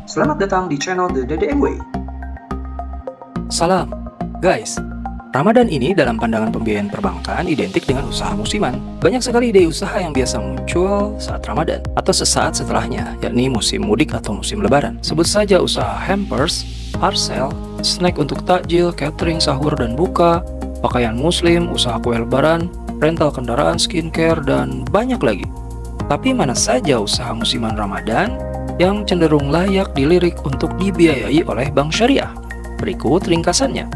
Selamat datang di channel The DDMW. Salam, guys. Ramadan ini dalam pandangan pembiayaan perbankan identik dengan usaha musiman. Banyak sekali ide usaha yang biasa muncul saat Ramadan atau sesaat setelahnya, yakni musim mudik atau musim lebaran. Sebut saja usaha hampers, parcel, snack untuk takjil, catering, sahur dan buka, pakaian muslim, usaha kue lebaran, rental kendaraan, skincare, dan banyak lagi. Tapi mana saja usaha musiman Ramadan yang cenderung layak dilirik untuk dibiayai oleh bank syariah? Berikut ringkasannya.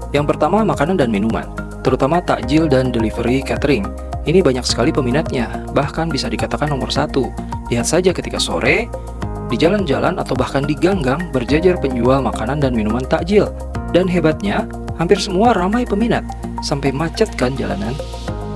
Yang pertama, makanan dan minuman, terutama takjil dan delivery catering. Ini banyak sekali peminatnya, bahkan bisa dikatakan nomor satu. Lihat saja ketika sore, di jalan-jalan atau bahkan di ganggang berjajar penjual makanan dan minuman takjil. Dan hebatnya, hampir semua ramai peminat, sampai macet kan jalanan.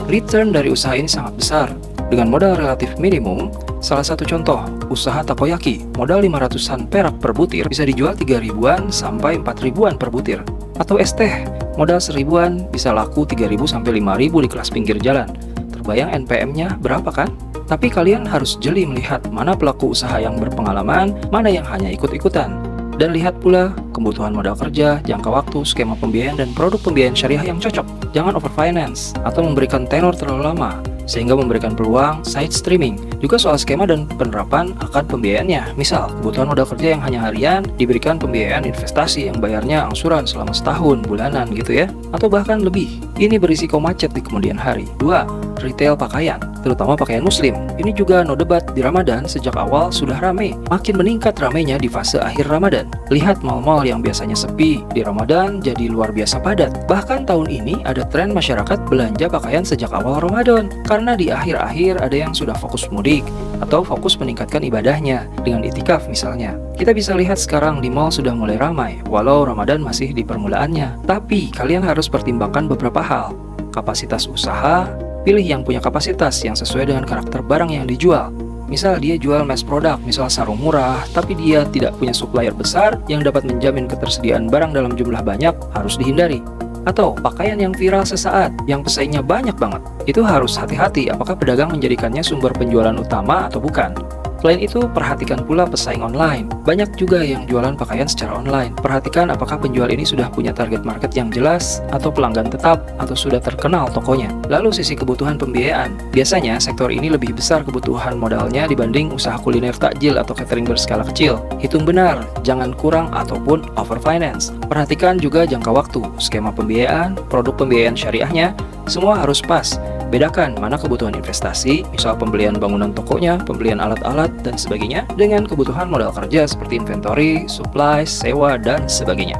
Return dari usaha ini sangat besar. Dengan modal relatif minimum, salah satu contoh, usaha takoyaki, modal 500-an perak per butir bisa dijual 3 ribuan sampai 4 ribuan per butir. Atau es teh, modal 1000-an bisa laku 3.000 sampai 5.000 di kelas pinggir jalan. Terbayang NPM-nya berapa kan? Tapi kalian harus jeli melihat mana pelaku usaha yang berpengalaman, mana yang hanya ikut-ikutan. Dan lihat pula kebutuhan modal kerja, jangka waktu, skema pembiayaan, dan produk pembiayaan syariah yang cocok. Jangan overfinance atau memberikan tenor terlalu lama, sehingga memberikan peluang side streaming. Juga soal skema dan penerapan akad pembiayaannya. Misal, kebutuhan modal kerja yang hanya harian, diberikan pembiayaan investasi yang bayarnya angsuran selama setahun, bulanan gitu ya. Atau bahkan lebih. Ini berisiko macet di kemudian hari. 2. Retail pakaian, terutama pakaian muslim. Ini juga no debat di Ramadan sejak awal sudah ramai. Makin meningkat ramainya di fase akhir Ramadan. Lihat mal-mal yang biasanya sepi, di Ramadan jadi luar biasa padat. Bahkan tahun ini ada tren masyarakat belanja pakaian sejak awal Ramadan. Karena di akhir-akhir ada yang sudah fokus mudik atau fokus meningkatkan ibadahnya dengan itikaf misalnya. Kita bisa lihat sekarang di mall sudah mulai ramai, walau Ramadan masih di permulaannya. Tapi kalian harus pertimbangkan beberapa hal. Kapasitas usaha, pilih yang punya kapasitas yang sesuai dengan karakter barang yang dijual. Misal dia jual mass product, misal sarung murah, tapi dia tidak punya supplier besar yang dapat menjamin ketersediaan barang dalam jumlah banyak, harus dihindari. Atau pakaian yang viral sesaat, yang pesaingnya banyak banget. Itu harus hati-hati apakah pedagang menjadikannya sumber penjualan utama atau bukan. Selain itu, perhatikan pula pesaing online. Banyak juga yang jualan pakaian secara online. Perhatikan apakah penjual ini sudah punya target market yang jelas, atau pelanggan tetap, atau sudah terkenal tokonya. Lalu sisi kebutuhan pembiayaan. Biasanya sektor ini lebih besar kebutuhan modalnya dibanding usaha kuliner takjil atau catering berskala kecil. Hitung benar, jangan kurang ataupun overfinance. Perhatikan juga jangka waktu, skema pembiayaan, produk pembiayaan syariahnya, semua harus pas. Bedakan mana kebutuhan investasi, misal pembelian bangunan tokonya, pembelian alat-alat, dan sebagainya, dengan kebutuhan modal kerja seperti inventory, supply, sewa, dan sebagainya.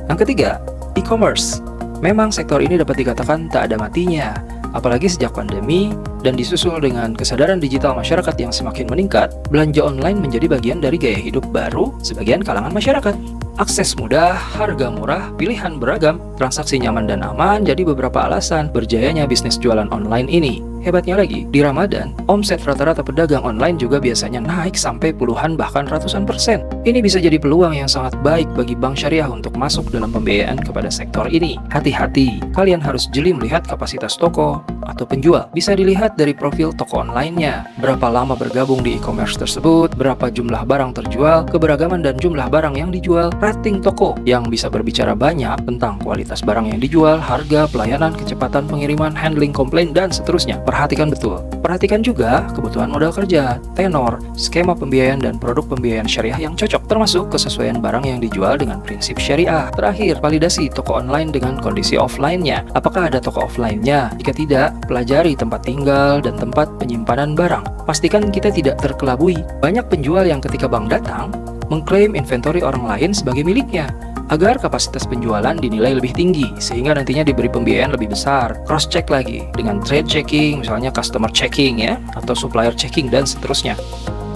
Yang ketiga, e-commerce. Memang sektor ini dapat dikatakan tak ada matinya, apalagi sejak pandemi, dan disusul dengan kesadaran digital masyarakat yang semakin meningkat, belanja online menjadi bagian dari gaya hidup baru sebagian kalangan masyarakat. Akses mudah, harga murah, pilihan beragam, transaksi nyaman dan aman jadi beberapa alasan berjayanya bisnis jualan online ini. Hebatnya lagi, di Ramadan, omset rata-rata pedagang online juga biasanya naik sampai puluhan bahkan ratusan persen. Ini bisa jadi peluang yang sangat baik bagi bank syariah untuk masuk dalam pembiayaan kepada sektor ini. Hati-hati, kalian harus jeli melihat kapasitas toko atau penjual. Bisa dilihat dari profil toko online-nya, berapa lama bergabung di e-commerce tersebut, berapa jumlah barang terjual, keberagaman dan jumlah barang yang dijual, rating toko yang bisa berbicara banyak tentang kualitas barang yang dijual, harga, pelayanan, kecepatan pengiriman, handling komplain, dan seterusnya. Perhatikan betul. Perhatikan juga kebutuhan modal kerja, tenor, skema pembiayaan, dan produk pembiayaan syariah yang cocok, termasuk kesesuaian barang yang dijual dengan prinsip syariah. Terakhir, validasi toko online dengan kondisi offline-nya. Apakah ada toko offline-nya? Jika tidak, pelajari tempat tinggal dan tempat penyimpanan barang. Pastikan kita tidak terkelabui. Banyak penjual yang ketika bank datang, mengklaim inventory orang lain sebagai miliknya, agar kapasitas penjualan dinilai lebih tinggi, sehingga nantinya diberi pembiayaan lebih besar. Cross-check lagi dengan trade checking, misalnya customer checking ya, atau supplier checking, dan seterusnya.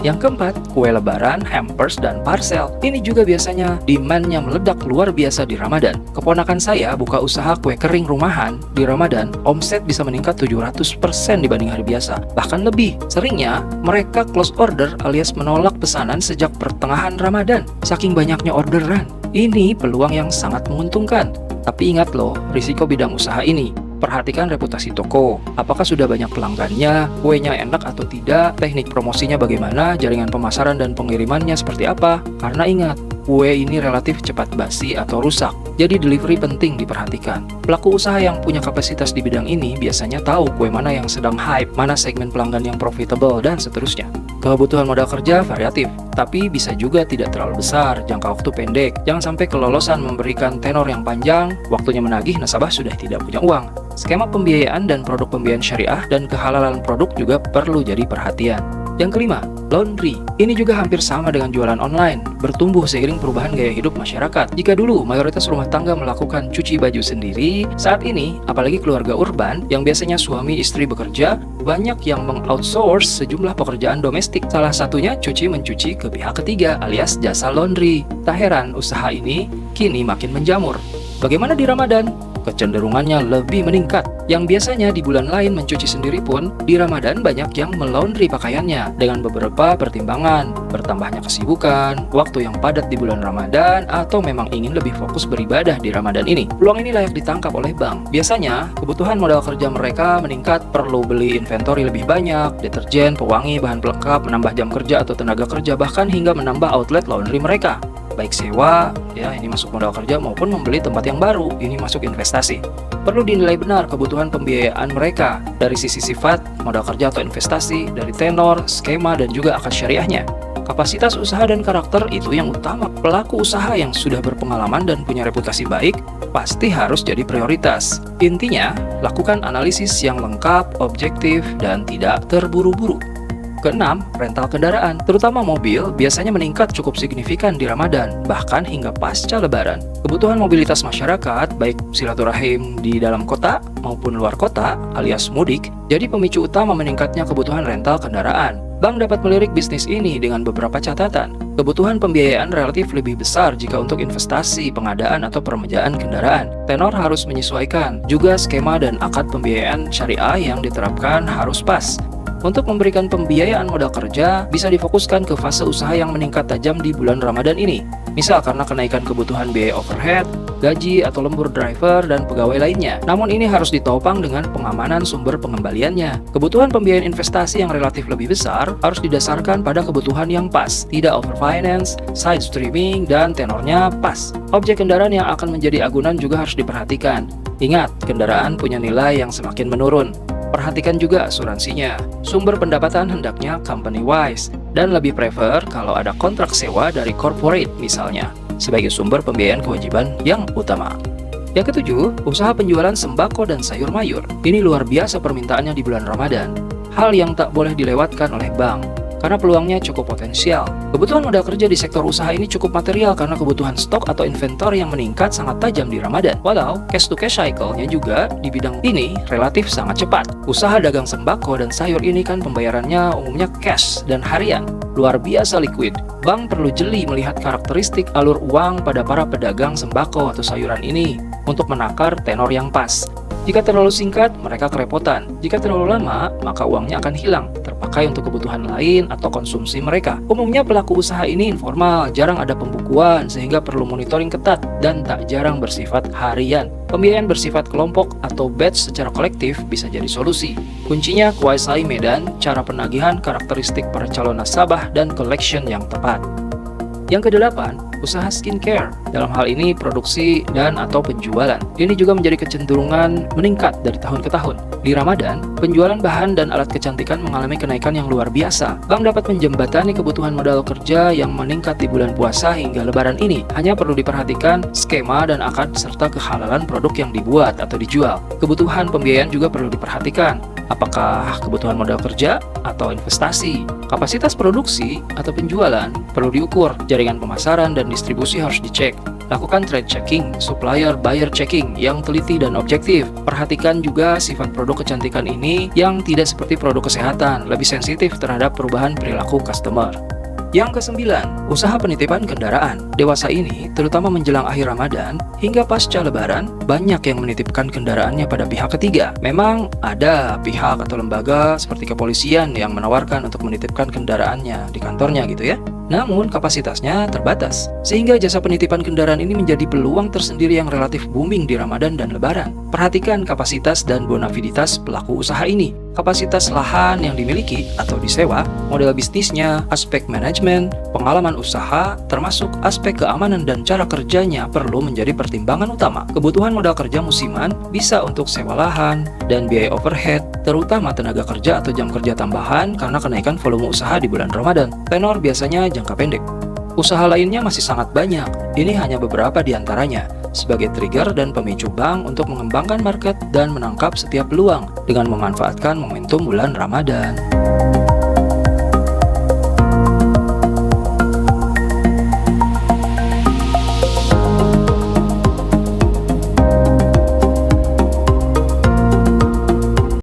Yang keempat, kue lebaran, hampers, dan parcel. Ini juga biasanya demand-nya meledak luar biasa di Ramadan. Keponakan saya buka usaha kue kering rumahan di Ramadan, omset bisa meningkat 700% dibanding hari biasa. Bahkan lebih. Seringnya, mereka close order alias menolak pesanan sejak pertengahan Ramadan, saking banyaknya orderan. Ini peluang yang sangat menguntungkan. Tapi ingat loh, risiko bidang usaha ini. Perhatikan reputasi toko, apakah sudah banyak pelanggannya, kuenya enak atau tidak, teknik promosinya bagaimana, jaringan pemasaran dan pengirimannya seperti apa. Karena ingat, kue ini relatif cepat basi atau rusak, jadi delivery penting diperhatikan. Pelaku usaha yang punya kapasitas di bidang ini biasanya tahu kue mana yang sedang hype, mana segmen pelanggan yang profitable, dan seterusnya. Kebutuhan modal kerja variatif, tapi bisa juga tidak terlalu besar, jangka waktu pendek. Jangan sampai kelolosan memberikan tenor yang panjang, waktunya menagih nasabah sudah tidak punya uang. Skema pembiayaan dan produk pembiayaan syariah dan kehalalan produk juga perlu jadi perhatian. Yang kelima, laundry. Ini juga hampir sama dengan jualan online, bertumbuh seiring perubahan gaya hidup masyarakat. Jika dulu mayoritas rumah tangga melakukan cuci baju sendiri, saat ini, apalagi keluarga urban yang biasanya suami istri bekerja, banyak yang meng-outsource sejumlah pekerjaan domestik. Salah satunya cuci-mencuci ke pihak ketiga alias jasa laundry. Tak heran usaha ini kini makin menjamur. Bagaimana di Ramadan? Kecenderungannya lebih meningkat. Yang biasanya di bulan lain mencuci sendiri pun, di Ramadan banyak yang melaundry pakaiannya dengan beberapa pertimbangan, bertambahnya kesibukan, waktu yang padat di bulan Ramadan, atau memang ingin lebih fokus beribadah di Ramadan ini. Peluang ini layak ditangkap oleh bank. Biasanya, kebutuhan modal kerja mereka meningkat, perlu beli inventory lebih banyak, deterjen, pewangi, bahan pelengkap, menambah jam kerja atau tenaga kerja, bahkan hingga menambah outlet laundry mereka. Baik sewa, ya ini masuk modal kerja, maupun membeli tempat yang baru, ini masuk investasi. Perlu dinilai benar kebutuhan pembiayaan mereka dari sisi sifat, modal kerja atau investasi, dari tenor, skema, dan juga akad syariahnya. Kapasitas usaha dan karakter itu yang utama. Pelaku usaha yang sudah berpengalaman dan punya reputasi baik pasti harus jadi prioritas. Intinya, lakukan analisis yang lengkap, objektif, dan tidak terburu-buru. Keenam, rental kendaraan, terutama mobil, biasanya meningkat cukup signifikan di Ramadan, bahkan hingga pasca Lebaran. Kebutuhan mobilitas masyarakat, baik silaturahim di dalam kota maupun luar kota, alias mudik, jadi pemicu utama meningkatnya kebutuhan rental kendaraan. Bank dapat melirik bisnis ini dengan beberapa catatan. Kebutuhan pembiayaan relatif lebih besar jika untuk investasi, pengadaan, atau permejaan kendaraan. Tenor harus menyesuaikan, juga skema dan akad pembiayaan syariah yang diterapkan harus pas. Untuk memberikan pembiayaan modal kerja, bisa difokuskan ke fase usaha yang meningkat tajam di bulan Ramadan ini. Misal karena kenaikan kebutuhan biaya overhead, gaji atau lembur driver, dan pegawai lainnya. Namun ini harus ditopang dengan pengamanan sumber pengembaliannya. Kebutuhan pembiayaan investasi yang relatif lebih besar harus didasarkan pada kebutuhan yang pas, tidak overfinance, side streaming, dan tenornya pas. Objek kendaraan yang akan menjadi agunan juga harus diperhatikan. Ingat, kendaraan punya nilai yang semakin menurun. Perhatikan juga asuransinya. Sumber pendapatan hendaknya company-wise, dan lebih prefer kalau ada kontrak sewa dari corporate misalnya, sebagai sumber pembiayaan kewajiban yang utama. Yang ketujuh, usaha penjualan sembako dan sayur mayur. Ini luar biasa permintaannya di bulan Ramadan. Hal yang tak boleh dilewatkan oleh bank, karena peluangnya cukup potensial. Kebutuhan modal kerja di sektor usaha ini cukup material karena kebutuhan stok atau inventory yang meningkat sangat tajam di Ramadan. Walau cash-to-cash cycle-nya juga di bidang ini relatif sangat cepat. Usaha dagang sembako dan sayur ini kan pembayarannya umumnya cash dan harian. Luar biasa liquid. Bank perlu jeli melihat karakteristik alur uang pada para pedagang sembako atau sayuran ini untuk menakar tenor yang pas. Jika terlalu singkat, mereka kerepotan. Jika terlalu lama, maka uangnya akan hilang, terpakai untuk kebutuhan lain atau konsumsi mereka. Umumnya pelaku usaha ini informal, jarang ada pembukuan, sehingga perlu monitoring ketat dan tak jarang bersifat harian. Pembiayaan bersifat kelompok atau batch secara kolektif bisa jadi solusi. Kuncinya kuasai medan, cara penagihan, karakteristik para calon nasabah, dan collection yang tepat. Yang kedelapan, usaha skincare. Dalam hal ini produksi dan atau penjualan. Ini juga menjadi kecenderungan meningkat dari tahun ke tahun. Di Ramadan, penjualan bahan dan alat kecantikan mengalami kenaikan yang luar biasa. Bank dapat menjembatani kebutuhan modal kerja yang meningkat di bulan puasa hingga Lebaran ini. Hanya perlu diperhatikan skema dan akad serta kehalalan produk yang dibuat atau dijual. Kebutuhan pembiayaan juga perlu diperhatikan. Apakah kebutuhan modal kerja atau investasi? Kapasitas produksi atau penjualan perlu diukur. Jaringan pemasaran dan distribusi harus dicek. Lakukan trade checking, supplier buyer checking yang teliti dan objektif. Perhatikan juga sifat produk kecantikan ini yang tidak seperti produk kesehatan, lebih sensitif terhadap perubahan perilaku customer. Yang kesembilan, usaha penitipan kendaraan. Dewasa ini, terutama menjelang akhir Ramadan, hingga pasca Lebaran, banyak yang menitipkan kendaraannya pada pihak ketiga. Memang ada pihak atau lembaga seperti kepolisian yang menawarkan untuk menitipkan kendaraannya di kantornya gitu ya. namun kapasitasnya terbatas, sehingga jasa penitipan kendaraan ini menjadi peluang tersendiri yang relatif booming di Ramadan dan Lebaran. Perhatikan kapasitas dan bonafiditas pelaku usaha ini, kapasitas lahan yang dimiliki atau disewa, model bisnisnya, aspek manajemen, pengalaman usaha, termasuk aspek keamanan dan cara kerjanya perlu menjadi pertimbangan utama. Kebutuhan modal kerja musiman bisa untuk sewa lahan dan biaya overhead, terutama tenaga kerja atau jam kerja tambahan karena kenaikan volume usaha di bulan Ramadan. Tenor biasanya jangka pendek. Usaha lainnya masih sangat banyak, ini hanya beberapa di antaranya, sebagai trigger dan pemicu bank untuk mengembangkan market dan menangkap setiap peluang dengan memanfaatkan momentum bulan Ramadan.